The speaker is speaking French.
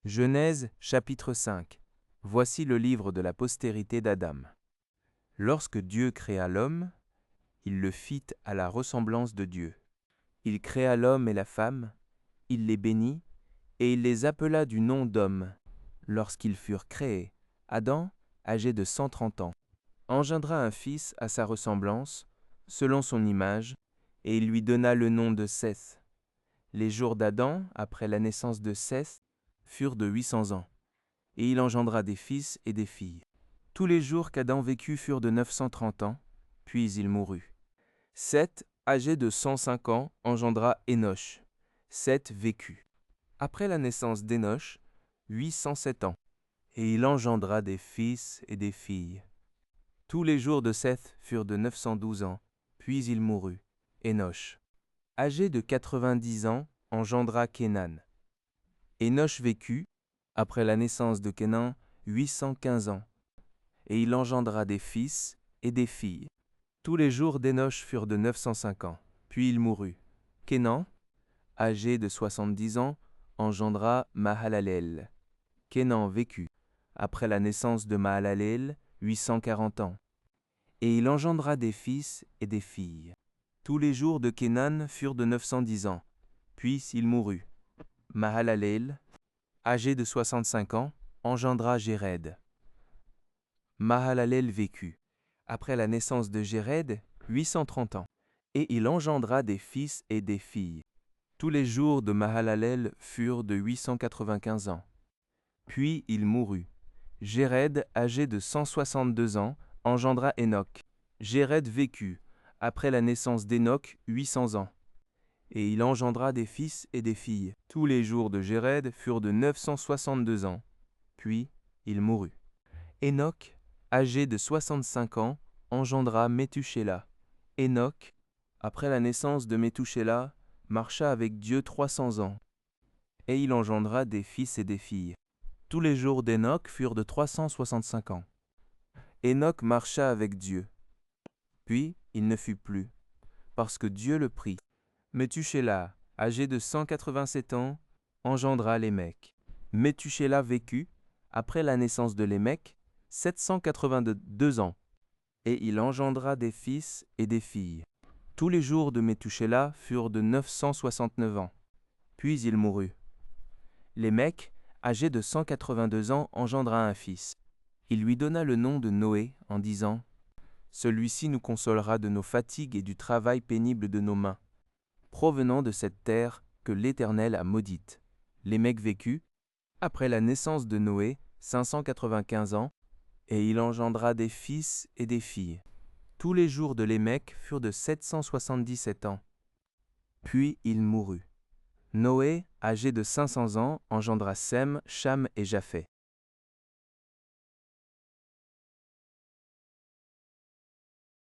Genèse chapitre 5. Voici le livre de la postérité d'Adam. Lorsque Dieu créa l'homme, il le fit à la ressemblance de Dieu. Il créa l'homme et la femme, il les bénit, et il les appela du nom d'homme. Lorsqu'ils furent créés, Adam, âgé de 130 ans, engendra un fils à sa ressemblance, selon son image, et il lui donna le nom de Seth. Les jours d'Adam, après la naissance de Seth, furent de 800 ans, et il engendra des fils et des filles. Tous les jours qu'Adam vécut furent de 930 ans, puis il mourut. Seth, âgé de 105 ans, engendra Énoch. Seth vécut. Après la naissance d'Énoch, 807 ans, et il engendra des fils et des filles. Tous les jours de Seth furent de 912 ans, puis il mourut. Énoch, âgé de 90 ans, engendra Kénan. Énoch vécut, après la naissance de Kénan, 815 ans, et il engendra des fils et des filles. Tous les jours d'Énoch furent de 905 ans, puis il mourut. Kénan, âgé de 70 ans, engendra Mahalalel. Kénan vécut, après la naissance de Mahalalel, 840 ans, et il engendra des fils et des filles. Tous les jours de Kénan furent de 910 ans, puis il mourut. Mahalalel, âgé de 65 ans, engendra Jéred. Mahalalel vécut, après la naissance de Jéred, 830 ans, et il engendra des fils et des filles. Tous les jours de Mahalalel furent de 895 ans. Puis il mourut. Jéred, âgé de 162 ans, engendra Énoch. Jéred vécut, après la naissance d'Énoch, 800 ans. Et il engendra des fils et des filles. Tous les jours de Jéred furent de 962 ans. Puis il mourut. Énoch, âgé de 65 ans, engendra Méthusélah. Énoch, après la naissance de Méthusélah, marcha avec Dieu 300 ans. Et il engendra des fils et des filles. Tous les jours d'Énoch furent de 365 ans. Énoch marcha avec Dieu. Puis il ne fut plus, parce que Dieu le prit. Méthusélah, âgé de 187 ans, engendra Lémec. Méthusélah vécut, après la naissance de Lémec, 782 ans, et il engendra des fils et des filles. Tous les jours de Méthusélah furent de 969 ans, puis il mourut. Lémec, âgé de 182 ans, engendra un fils. Il lui donna le nom de Noé, en disant « Celui-ci nous consolera de nos fatigues et du travail pénible de nos mains, provenant de cette terre que l'Éternel a maudite. » Lémec vécut, après la naissance de Noé, 595 ans, et il engendra des fils et des filles. Tous les jours de Lémec furent de 777 ans. Puis il mourut. Noé, âgé de 500 ans, engendra Sem, Cham et Japhet.